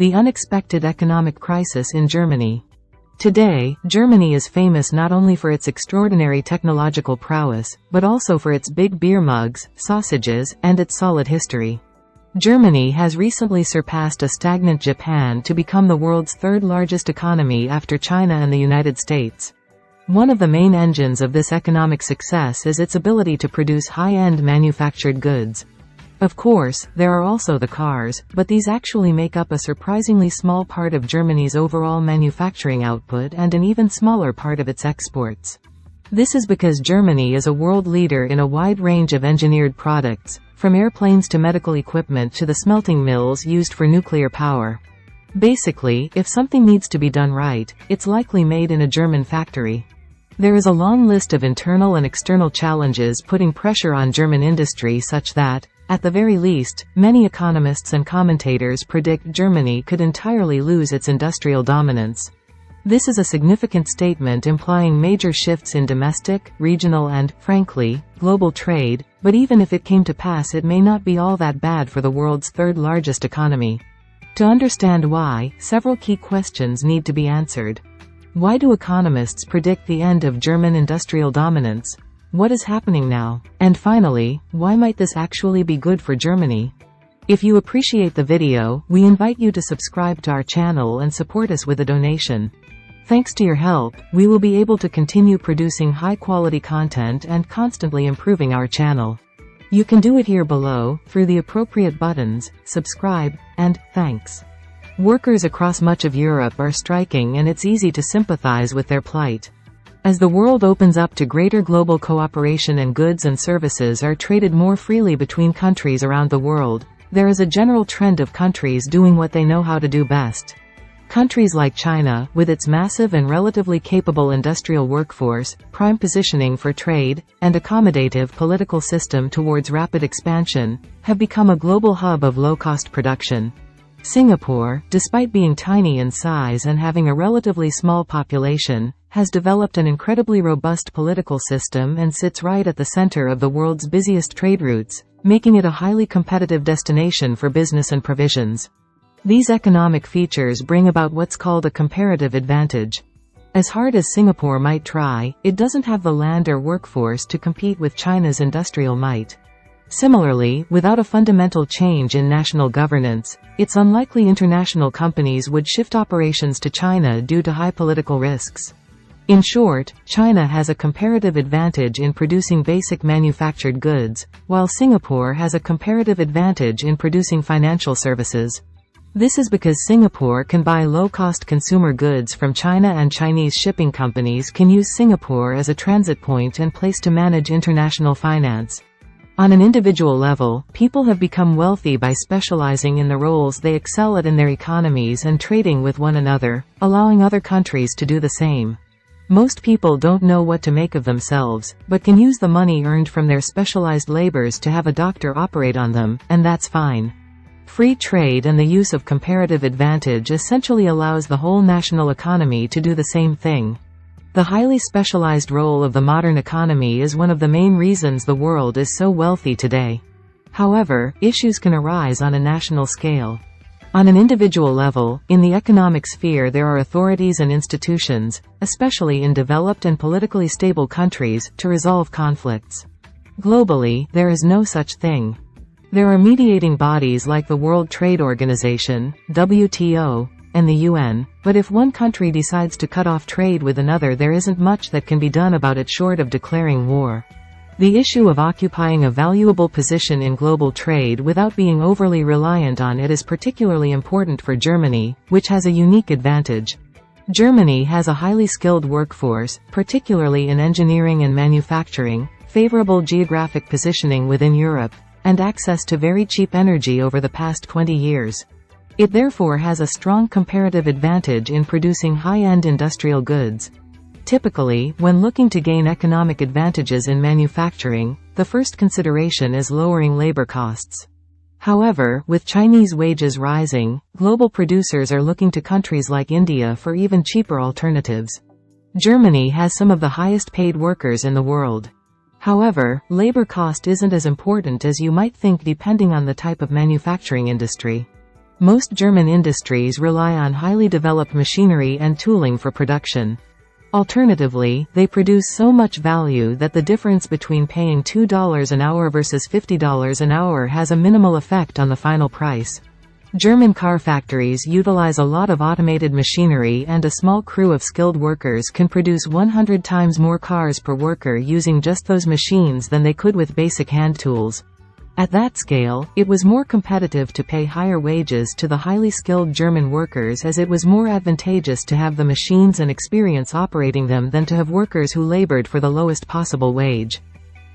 The unexpected economic crisis in Germany. Today, Germany is famous not only for its extraordinary technological prowess, but also for its big beer mugs, sausages, and its solid history. Germany has recently surpassed a stagnant Japan to become the world's third largest economy after China and the United States. One of the main engines of this economic success is its ability to produce high-end manufactured goods. Of course, there are also the cars, but these actually make up a surprisingly small part of Germany's overall manufacturing output and an even smaller part of its exports. This is because Germany is a world leader in a wide range of engineered products, from airplanes to medical equipment to the smelting mills used for nuclear power. Basically, if something needs to be done right, it's likely made in a German factory. There is a long list of internal and external challenges putting pressure on German industry such that, at the very least, many economists and commentators predict Germany could entirely lose its industrial dominance. This is a significant statement implying major shifts in domestic, regional and, frankly, global trade, but even if it came to pass it may not be all that bad for the world's third largest economy. To understand why, several key questions need to be answered. Why do economists predict the end of German industrial dominance? What is happening now? And finally, why might this actually be good for Germany? If you appreciate the video, we invite you to subscribe to our channel and support us with a donation. Thanks to your help, we will be able to continue producing high-quality content and constantly improving our channel. You can do it here below, through the appropriate buttons, subscribe, and thanks. Workers across much of Europe are striking and it's easy to sympathize with their plight. As the world opens up to greater global cooperation and goods and services are traded more freely between countries around the world, there is a general trend of countries doing what they know how to do best. Countries like China, with its massive and relatively capable industrial workforce, prime positioning for trade, and accommodative political system towards rapid expansion, have become a global hub of low-cost production. Singapore, despite being tiny in size and having a relatively small population, has developed an incredibly robust political system and sits right at the center of the world's busiest trade routes, making it a highly competitive destination for business and provisions. These economic features bring about what's called a comparative advantage. As hard as Singapore might try, it doesn't have the land or workforce to compete with China's industrial might. Similarly, without a fundamental change in national governance, it's unlikely international companies would shift operations to China due to high political risks. In short, China has a comparative advantage in producing basic manufactured goods, while Singapore has a comparative advantage in producing financial services. This is because Singapore can buy low-cost consumer goods from China and Chinese shipping companies can use Singapore as a transit point and place to manage international finance. On an individual level, people have become wealthy by specializing in the roles they excel at in their economies and trading with one another, allowing other countries to do the same. Most people don't know what to make of themselves, but can use the money earned from their specialized labors to have a doctor operate on them, and that's fine. Free trade and the use of comparative advantage essentially allows the whole national economy to do the same thing. The highly specialized role of the modern economy is one of the main reasons the world is so wealthy today. However, issues can arise on a national scale. On an individual level, in the economic sphere there are authorities and institutions, especially in developed and politically stable countries, to resolve conflicts. Globally, there is no such thing. There are mediating bodies like the World Trade Organization, WTO, and the UN, but if one country decides to cut off trade with another there isn't much that can be done about it short of declaring war. The issue of occupying a valuable position in global trade without being overly reliant on it is particularly important for Germany, which has a unique advantage. Germany has a highly skilled workforce, particularly in engineering and manufacturing, favorable geographic positioning within Europe, and access to very cheap energy over the past 20 years. It therefore has a strong comparative advantage in producing high-end industrial goods. Typically, when looking to gain economic advantages in manufacturing, the first consideration is lowering labor costs. However, with Chinese wages rising, global producers are looking to countries like India for even cheaper alternatives. Germany has some of the highest paid workers in the world. However, labor cost isn't as important as you might think depending on the type of manufacturing industry. Most German industries rely on highly developed machinery and tooling for production. Alternatively, they produce so much value that the difference between paying $2 an hour versus $50 an hour has a minimal effect on the final price. German car factories utilize a lot of automated machinery, and a small crew of skilled workers can produce 100 times more cars per worker using just those machines than they could with basic hand tools. At that scale, it was more competitive to pay higher wages to the highly skilled German workers, as it was more advantageous to have the machines and experience operating them than to have workers who labored for the lowest possible wage.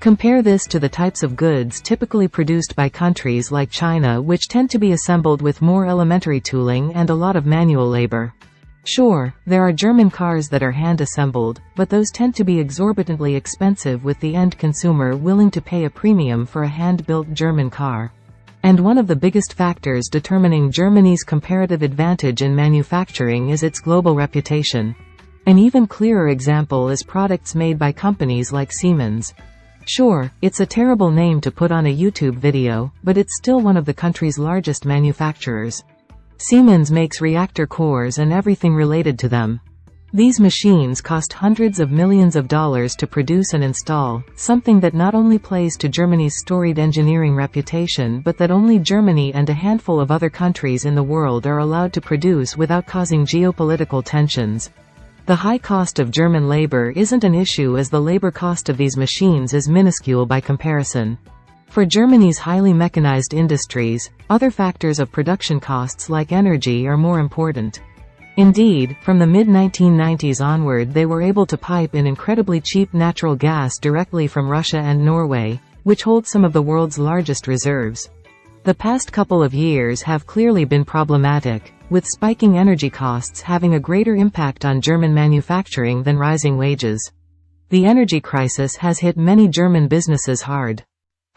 Compare this to the types of goods typically produced by countries like China, which tend to be assembled with more elementary tooling and a lot of manual labor. Sure, there are German cars that are hand-assembled, but those tend to be exorbitantly expensive, with the end consumer willing to pay a premium for a hand-built German car. And one of the biggest factors determining Germany's comparative advantage in manufacturing is its global reputation. An even clearer example is products made by companies like Siemens. Sure, it's a terrible name to put on a YouTube video, but it's still one of the country's largest manufacturers. Siemens makes reactor cores and everything related to them. These machines cost hundreds of millions of dollars to produce and install, something that not only plays to Germany's storied engineering reputation, but that only Germany and a handful of other countries in the world are allowed to produce without causing geopolitical tensions. The high cost of German labor isn't an issue, as the labor cost of these machines is minuscule by comparison. For Germany's highly mechanized industries, other factors of production costs like energy are more important. Indeed, from the mid-1990s onward, they were able to pipe in incredibly cheap natural gas directly from Russia and Norway, which hold some of the world's largest reserves. The past couple of years have clearly been problematic, with spiking energy costs having a greater impact on German manufacturing than rising wages. The energy crisis has hit many German businesses hard.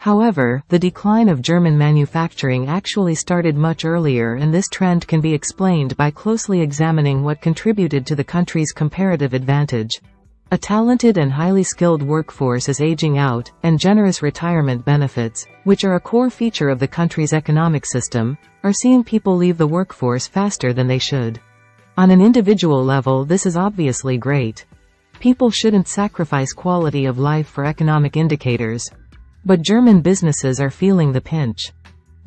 However, the decline of German manufacturing actually started much earlier, and this trend can be explained by closely examining what contributed to the country's comparative advantage. A talented and highly skilled workforce is aging out, and generous retirement benefits, which are a core feature of the country's economic system, are seeing people leave the workforce faster than they should. On an individual level, this is obviously great. People shouldn't sacrifice quality of life for economic indicators. But German businesses are feeling the pinch.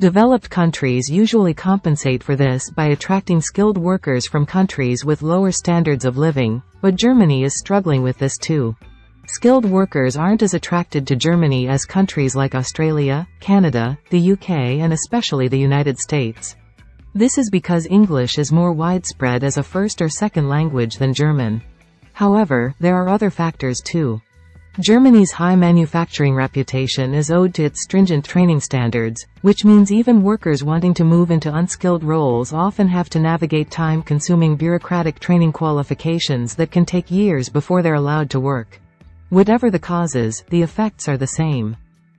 Developed countries usually compensate for this by attracting skilled workers from countries with lower standards of living, but Germany is struggling with this too. Skilled workers aren't as attracted to Germany as countries like Australia, Canada, the UK, and especially the United States. This is because English is more widespread as a first or second language than German. However, there are other factors too. Germany's high manufacturing reputation is owed to its stringent training standards, which means even workers wanting to move into unskilled roles often have to navigate time-consuming bureaucratic training qualifications that can take years before they're allowed to work. Whatever the causes, the effects are the same.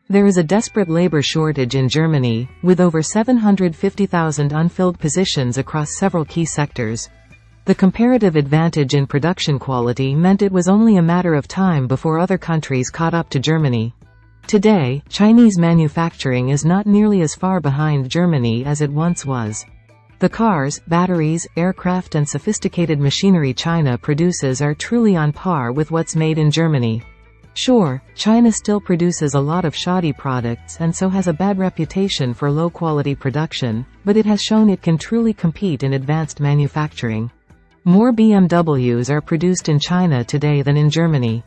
There is a desperate labor shortage in Germany, with over 750,000 unfilled positions across several key sectors. The comparative advantage in production quality meant it was only a matter of time before other countries caught up to Germany. Today, Chinese manufacturing is not nearly as far behind Germany as it once was. The cars, batteries, aircraft, and sophisticated machinery China produces are truly on par with what's made in Germany. Sure, China still produces a lot of shoddy products and so has a bad reputation for low-quality production, but it has shown it can truly compete in advanced manufacturing. More BMWs are produced in China today than in Germany.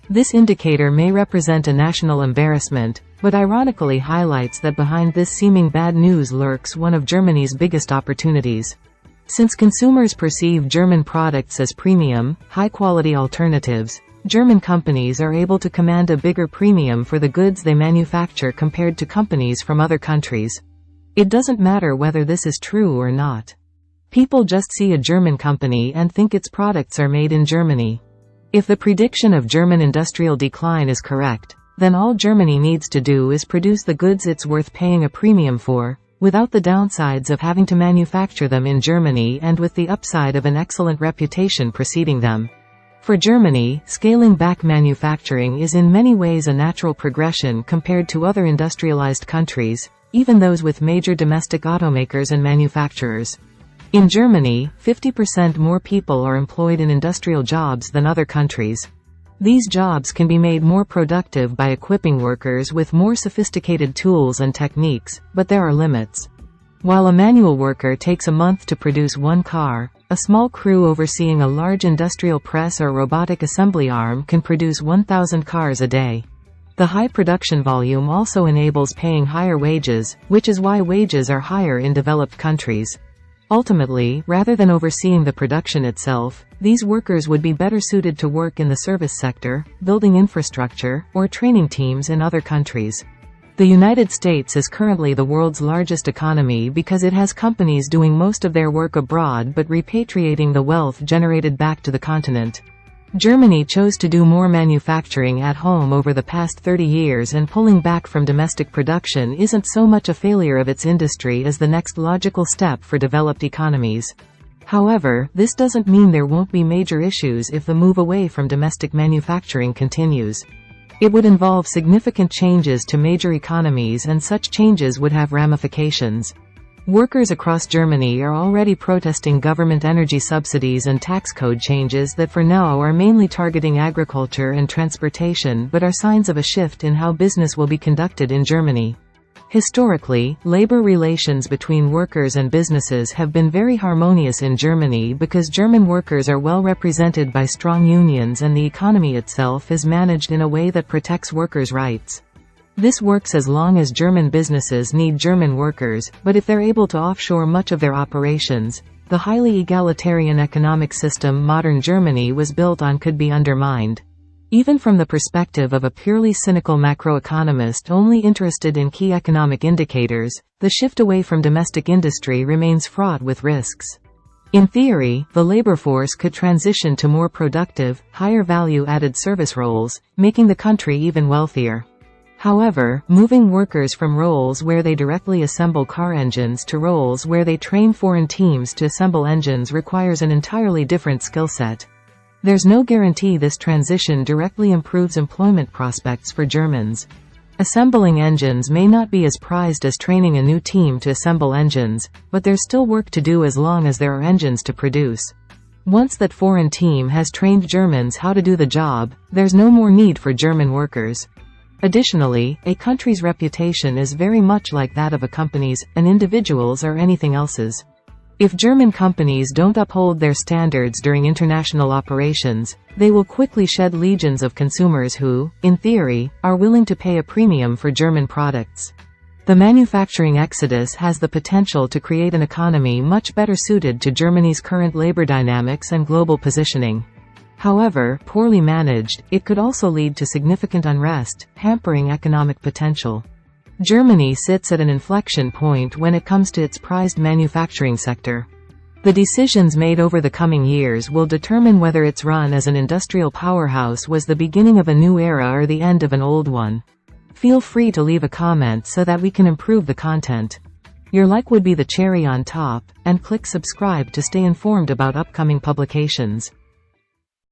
This indicator may represent a national embarrassment, but ironically highlights that behind this seeming bad news lurks one of Germany's biggest opportunities. Since consumers perceive German products as premium, high-quality alternatives, German companies are able to command a bigger premium for the goods they manufacture compared to companies from other countries. It doesn't matter whether this is true or not. People just see a German company and think its products are made in Germany. If the prediction of German industrial decline is correct, then all Germany needs to do is produce the goods it's worth paying a premium for, without the downsides of having to manufacture them in Germany and with the upside of an excellent reputation preceding them. For Germany, scaling back manufacturing is in many ways a natural progression compared to other industrialized countries, even those with major domestic automakers and manufacturers. In Germany, 50% more people are employed in industrial jobs than other countries. These jobs can be made more productive by equipping workers with more sophisticated tools and techniques, but there are limits. While a manual worker takes a month to produce one car, a small crew overseeing a large industrial press or robotic assembly arm can produce 1,000 cars a day. The high production volume also enables paying higher wages, which is why wages are higher in developed countries. Ultimately, rather than overseeing the production itself, these workers would be better suited to work in the service sector, building infrastructure, or training teams in other countries. The United States is currently the world's largest economy because it has companies doing most of their work abroad but repatriating the wealth generated back to the continent. Germany chose to do more manufacturing at home over the past 30 years, and pulling back from domestic production isn't so much a failure of its industry as the next logical step for developed economies. However, this doesn't mean there won't be major issues if the move away from domestic manufacturing continues. It would involve significant changes to major economies, and such changes would have ramifications. Workers across Germany are already protesting government energy subsidies and tax code changes that for now are mainly targeting agriculture and transportation but are signs of a shift in how business will be conducted in Germany. Historically, labor relations between workers and businesses have been very harmonious in Germany because German workers are well represented by strong unions and the economy itself is managed in a way that protects workers' rights. This works as long as German businesses need German workers, but if they're able to offshore much of their operations, the highly egalitarian economic system modern Germany was built on could be undermined. Even from the perspective of a purely cynical macroeconomist only interested in key economic indicators, the shift away from domestic industry remains fraught with risks. In theory, the labor force could transition to more productive, higher value-added service roles, making the country even wealthier. However, moving workers from roles where they directly assemble car engines to roles where they train foreign teams to assemble engines requires an entirely different skill set. There's no guarantee this transition directly improves employment prospects for Germans. Assembling engines may not be as prized as training a new team to assemble engines, but there's still work to do as long as there are engines to produce. Once that foreign team has trained Germans how to do the job, there's no more need for German workers. Additionally, a country's reputation is very much like that of a company's, an individual's or anything else's. If German companies don't uphold their standards during international operations, they will quickly shed legions of consumers who, in theory, are willing to pay a premium for German products. The manufacturing exodus has the potential to create an economy much better suited to Germany's current labor dynamics and global positioning. However, poorly managed, it could also lead to significant unrest, hampering economic potential. Germany sits at an inflection point when it comes to its prized manufacturing sector. The decisions made over the coming years will determine whether its run as an industrial powerhouse was the beginning of a new era or the end of an old one. Feel free to leave a comment so that we can improve the content. Your like would be the cherry on top, and click subscribe to stay informed about upcoming publications.